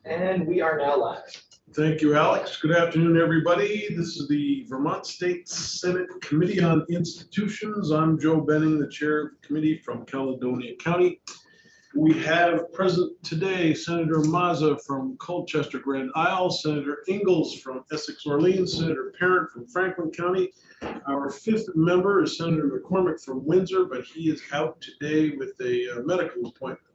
And we are now live. Thank you, Alex. Good afternoon, everybody. This is the Vermont State Senate Committee on Institutions. I'm Joe Benning, the chair of the committee from Caledonia County. We have present today Senator Mazza from Colchester Grand Isle, Senator Ingalls from Essex Orleans, Senator Parent from Franklin County. Our fifth member is Senator McCormick from Windsor, but he is out today with a medical appointment.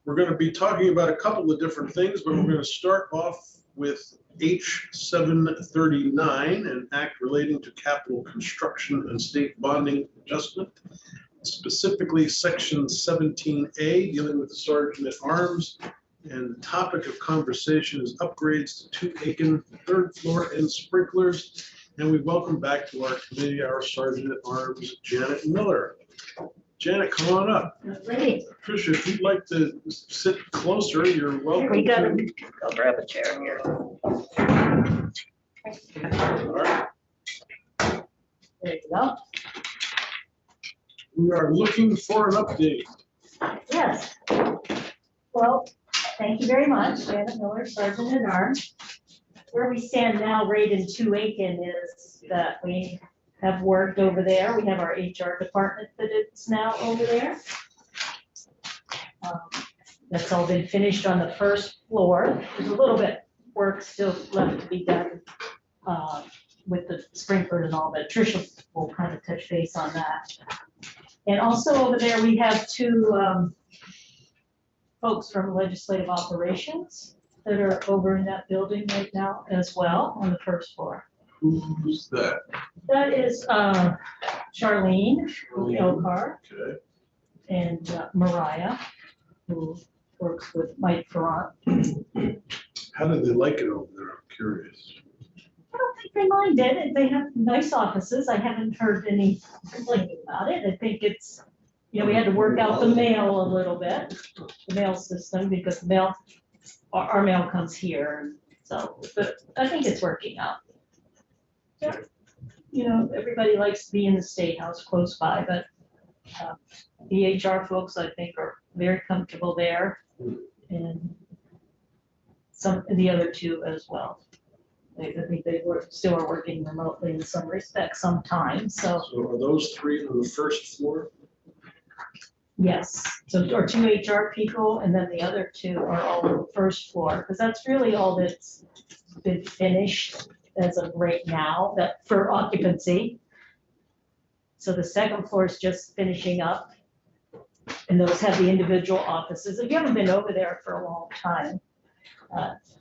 We're going to be talking about a couple of different things, but we're going to start off with H739, an act relating to capital construction and state bonding adjustment, specifically section 17A dealing with the Sergeant at Arms. And the topic of conversation is upgrades to 2 Aiken third floor and sprinklers. And we welcome back to our committee our Sergeant at Arms, Janet Miller. Janet, come on up. Ready. Tricia, if you'd like to sit closer, you're welcome. We got to go grab a chair here. All right. There you go. We are looking for an update. Yes. Well, thank you very much, Janet Miller, Sergeant at Arms. Where we stand now, right in 2 Aiken, is that we have worked over there. We have our HR department that is now over there. That's all been finished on the first floor. There's a little bit work still left to be done with the sprinklers and all, but Tricia will kind of touch base on that. And also over there, we have two folks from Legislative Operations that are over in that building right now as well on the first floor. Who's that? That is Charlene Elcar Okay. and Mariah, who works with Mike Ferrant. How did they like it over there? I'm curious. I don't think they minded. They have nice offices. I haven't heard any complaining about it. I think it's, you know, we had to work out the mail a little bit, the mail system, because the mail, our mail comes here. So, but I think it's working out. Yeah. You know, everybody likes to be in the State House close by, but the HR folks, I think, are very comfortable there, and some of the other two as well. I think they still are working remotely in some respects sometimes. So are those three on the first floor? yes, so or 2 HR people, and then the other 2 are all on the first floor, because that's really all that's been finished as of right now, that for occupancy. So the second floor is just finishing up, and those have the individual offices. If you haven't been over there for a long time,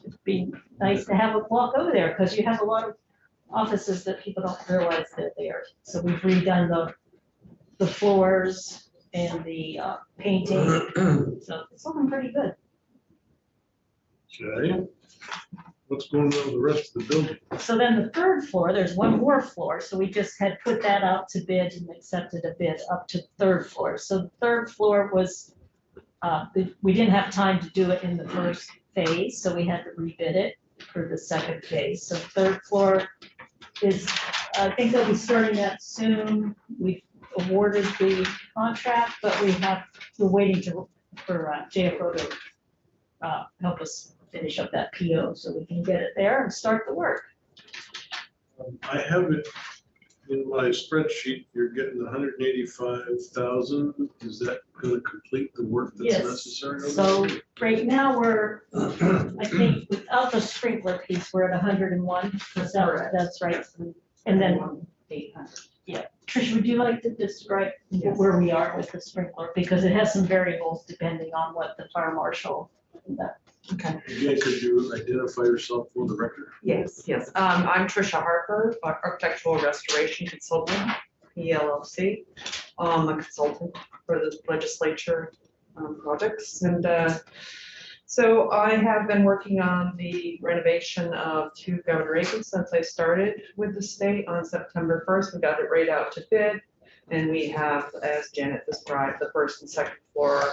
it'd be nice to have a walk over there, because you have a lot of offices that people don't realize they're there. So we've redone the floors and the painting, so it's looking pretty good. Okay. What's going on with the rest of the building? So then the third floor, there's one more floor, so we just had put that out to bid and accepted a bid up to the third floor. So the third floor was, we didn't have time to do it in the first phase, so we had to rebid it for the second phase. So the third floor is, I think they'll be starting that soon. We've awarded the contract, but we're waiting for JFO to help us finish up that PO so we can get it there and start the work. I have it in my spreadsheet. You're getting 185,000. Is that going to complete the work that's Yes. necessary? So right now we're, I think without the sprinkler piece, we're at 101. That's right. And then, yeah. Trish, would you like to describe where we are with the sprinkler? Because it has some variables depending on what the fire marshal. Okay. Again, could you identify yourself for the record? Yes. I'm Tricia Harper, architectural restoration consultant, ELLC. I'm a consultant for the legislature projects. And so I have been working on the renovation of 2 Governor Aiken since I started with the state on September 1st. We got it right out to bid. And we have, as Janet described, the first and second floor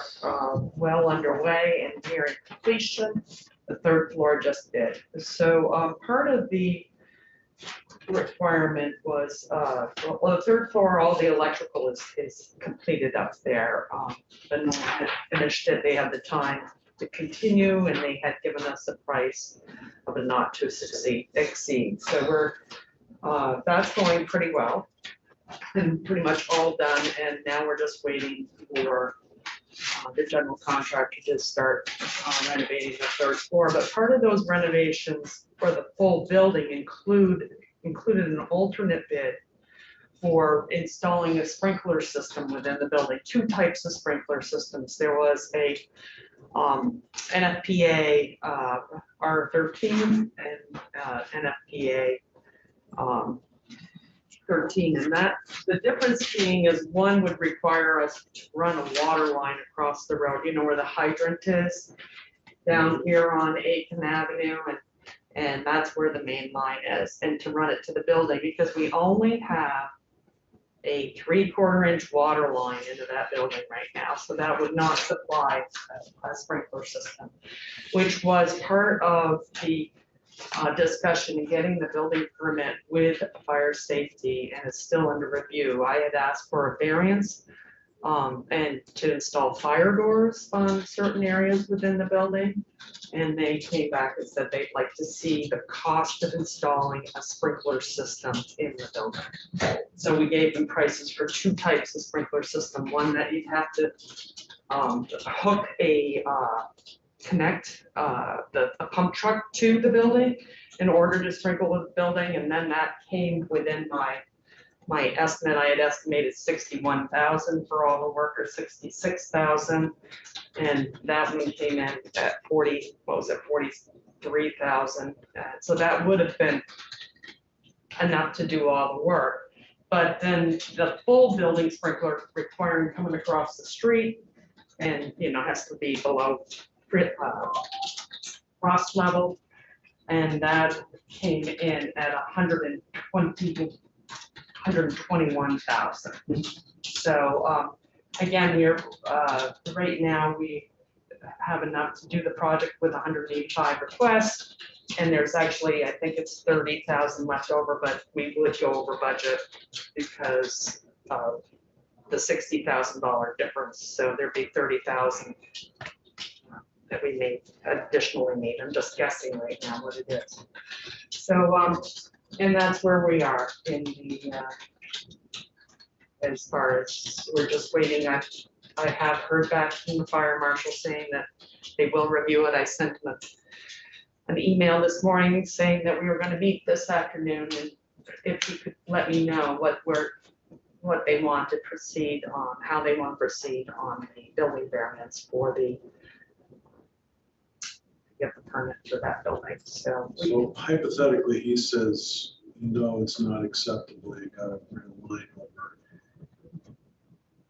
well underway and nearing completion. The third floor just bid. So part of the requirement was, well, the third floor, all the electrical is completed up there. But no one had finished it. They had the time to continue, and they had given us a price of a not to exceed. So we're, that's going pretty well and pretty much all done. And now we're just waiting for the general contractor to start renovating the third floor. But part of those renovations for the full building included an alternate bid for installing a sprinkler system within the building. Two types of sprinkler systems. There was a NFPA R13 and NFPA 13, and that the difference being is one would require us to run a water line across the road, you know where the hydrant is down here on Aiken Avenue, and that's where the main line is, and to run it to the building, because we only have a 3/4 inch water line into that building right now, so that would not supply a sprinkler system, which was part of the discussion in getting the building permit with fire safety, and it's still under review. I had asked for a variance and to install fire doors on certain areas within the building, and they came back and said they'd like to see the cost of installing a sprinkler system in the building. So we gave them prices for two types of sprinkler system. One that you'd have to hook connect a pump truck to the building in order to sprinkle the building, and then that came within my estimate. I had estimated 61,000 for all the work, or 66,000, and that one came in at 43,000. So that would have been enough to do all the work. But then the full building sprinkler requiring coming across the street, and has to be below frost level, and that came in at 121,000. So again, we're right now we have enough to do the project with 185 requests, and there's actually, I think it's 30,000 left over, but we would go over budget because of the $60,000 difference. So there'd be 30,000 that we may additionally need. I'm just guessing right now what it is. So, and that's where we are in the, as far as we're just waiting. I have heard back from the fire marshal saying that they will review it. I sent them an email this morning saying that we were going to meet this afternoon, and if you could let me know what they want to proceed on, how they want to proceed on the building variance for the get the permit for that building. So hypothetically, he says, no, it's not acceptable, you gotta bring a line over.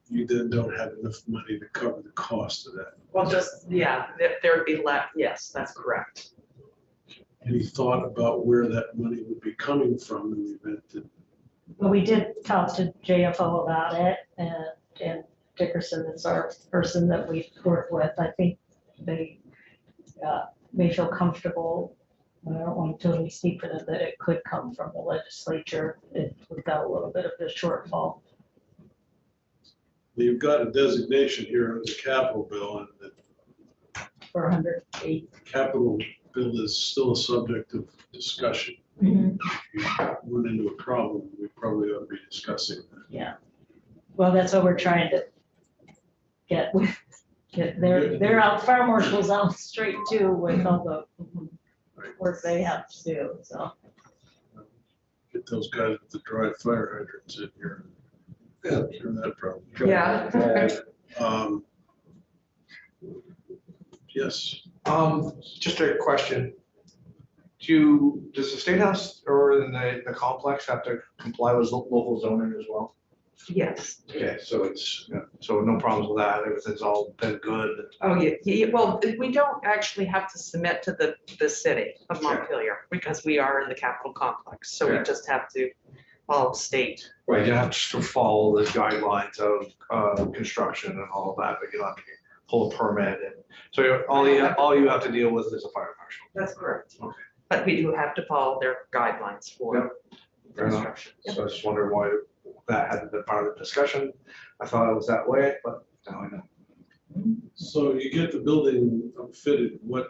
You then don't have enough money to cover the cost of that. well, just, yeah, there'd be left, yes, that's correct. Any thought about where that money would be coming from in the event that? Well, we did talk to JFO about it, and Dickerson is our person that we work with. I think they may feel comfortable, I don't want to totally speak for them, that it could come from the legislature if we've got a little bit of a shortfall. You've got a designation here under the capital bill, and the For 108. capital bill is still a subject of discussion. Mhm. If you run into a problem, we probably ought to be discussing that. Yeah, well, that's what we're trying to get they're out, fire marshals out straight too with all the work they have to do, so. Get those guys with the dry fire hydrants in here. Yeah, sure that problem. Yeah. Yes, Just a question. Does the State House or the complex have to comply with local zoning as well? Yes. Okay, so so no problems with that, everything's all been good. Oh, yeah, well, we don't actually have to submit to the city of Montpelier because we are in the Capitol complex, so we Okay. just have to follow state. Right, you have to follow the guidelines of construction and all of that, but you don't have to pull a permit, and so all you have to deal with is a fire marshal. That's correct. Okay. But we do have to follow their guidelines for Fair enough. construction. So I just wondered why that hadn't been part of the discussion. I thought it was that way, but now I know. So you get the building outfitted, what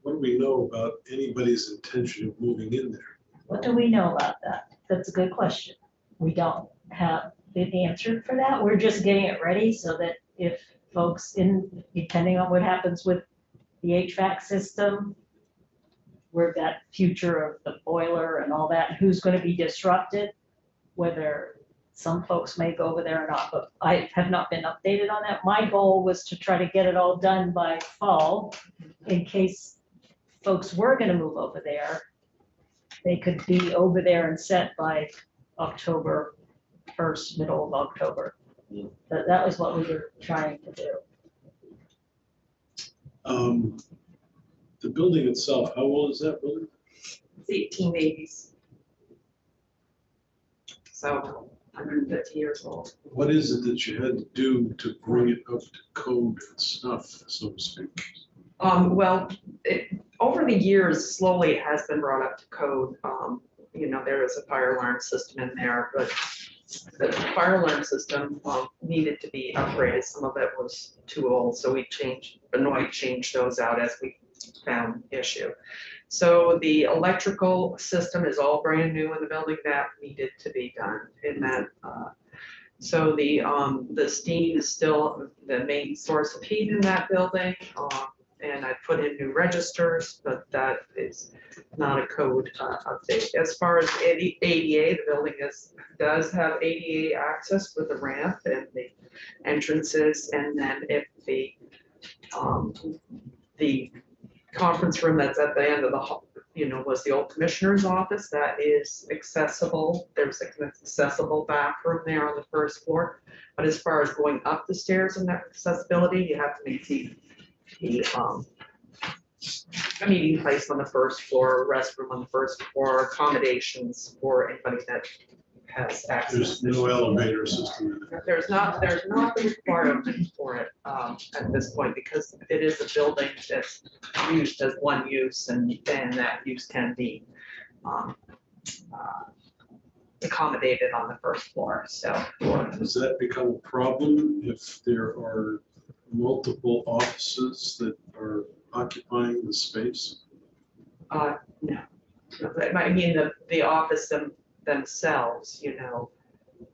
do we know about anybody's intention of moving in there? What do we know about that? That's a good question. We don't have the answer for that. We're just getting it ready so that if folks depending on what happens with the HVAC system, where that future of the boiler and all that, who's gonna be disrupted, whether some folks may go over there or not, but I have not been updated on that. My goal was to try to get it all done by fall, in case folks were gonna move over there. They could be over there and set by October 1st, middle of October. That was what we were trying to do. The building itself, how old is that building? It's 1880s. So 150 years old. What is it that you had to do to bring it up to code and stuff, so to speak? Well, over the years, slowly it has been brought up to code. There is a fire alarm system in there, but the fire alarm system needed to be upgraded. Some of it was too old, so we changed those out as we found issue. So the electrical system is all brand new in the building. That needed to be done in that. So the steam is still the main source of heat in that building. And I put in new registers, but that is not a code update. As far as ADA, the building does have ADA access with the ramp and the entrances. And then if the conference room that's at the end of the hall, was the old commissioner's office, that is accessible. There's an accessible bathroom there on the first floor. But as far as going up the stairs and that accessibility, you have to maintain a meeting place on the first floor, restroom on the first floor, accommodations for anybody that has access. There's no elevator system in there. There's not the requirement for it at this point, because it is a building that's used as one use, and that use can be accommodated on the first floor. So Does that become a problem if there are multiple offices that are occupying the space? no. I mean, the office themselves,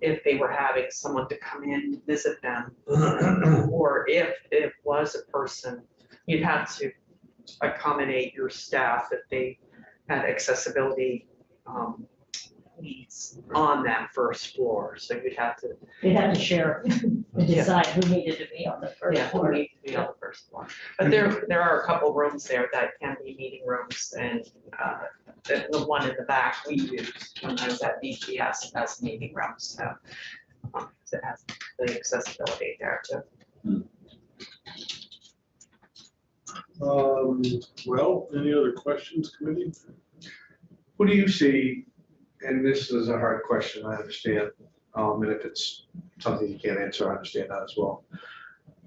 if they were having someone to come in to visit them, or if it was a person, you'd have to accommodate your staff if they had accessibility needs on that first floor. So you'd have to. They'd have to share and decide who needed to be on the first Yeah, floor. who need to be on the first floor. But there are a couple rooms there that can be meeting rooms, and the one in the back we used when I was at BPS as a meeting room, so it has the accessibility there too. Well, any other questions, committee? Who do you see, and this is a hard question, I understand, and if it's something you can't answer, I understand that as well.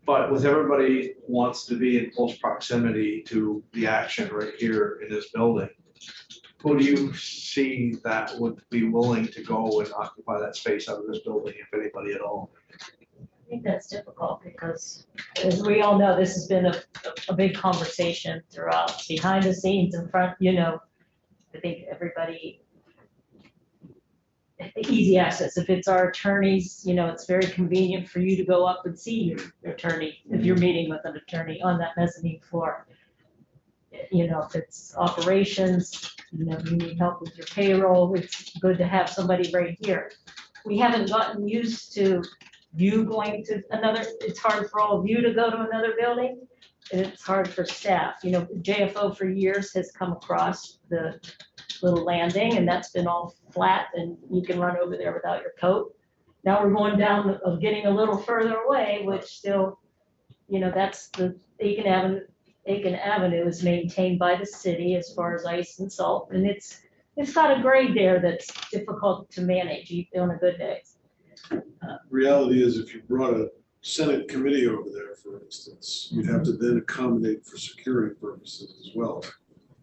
But with everybody wants to be in close proximity to the action right here in this building, who do you see that would be willing to go and occupy that space out of this building, if anybody at all? I think that's difficult because, as we all know, this has been a big conversation throughout, behind the scenes, in front, I think everybody, easy access. If it's our attorneys, it's very convenient for you to go up and see your attorney if you're meeting with an attorney on that mezzanine floor. If it's operations, you need help with your payroll, it's good to have somebody right here. We haven't gotten used to you going to another, it's hard for all of you to go to another building, and it's hard for staff. JFO for years has come across the little landing, and that's been all flat, and you can run over there without your coat. Now we're going down of getting a little further away, which still, that's the Aiken Avenue. Aiken Avenue is maintained by the city as far as ice and salt, and it's got a grade there that's difficult to manage on a good day. Reality is, if you brought a Senate committee over there, for instance, you'd have to then accommodate for security purposes as well.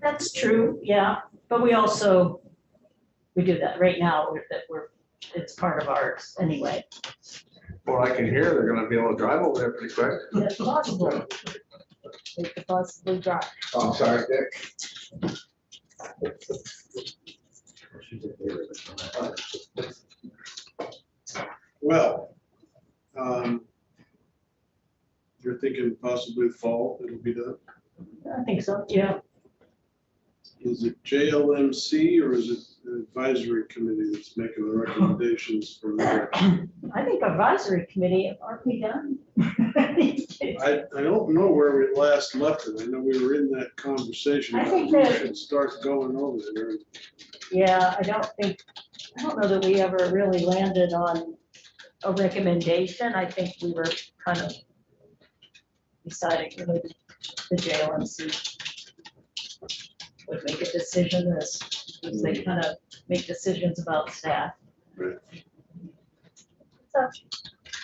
That's true, yeah, but we do that right now, it's part of ours anyway. Well, I can hear they're gonna be able to drive over there pretty quick. That's possible. They could possibly drive. Oh, I'm sorry, Dick. Well, you're thinking possibly fall, it'll be done. I think so, yeah. Is it JLMC or is it the advisory committee that's making the recommendations from there? I think advisory committee, aren't we done? I don't know where we last left it. I know we were in that conversation. I about think we that- should start going over there. Yeah, I don't know that we ever really landed on a recommendation. I think we were kind of deciding, the JLMC would make a decision as they kind of make decisions about staff. Right. So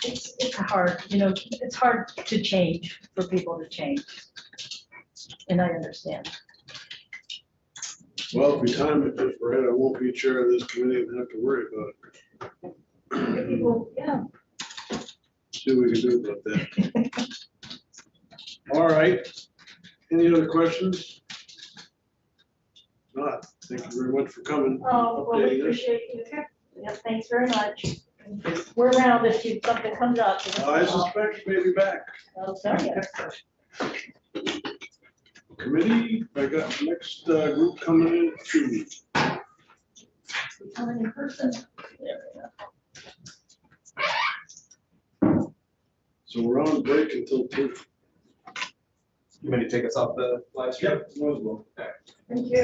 it's hard, it's hard to change, for people to change. And I understand. Well, if we time it just right, I won't be chair of this committee and have to worry about it. People, yeah, See what we can do about that. All right. Any other questions? Not. Thank you very much for coming. oh, well, we updating us. appreciate you. Yeah, thanks very much. We're around if something comes up. I suspect you may be back. I'll tell you. Committee, I got next group coming in at 2. Coming in person. There we go. So we're on break until 2. You ready to take us off the live stream? Yep, Roswell. Thank you.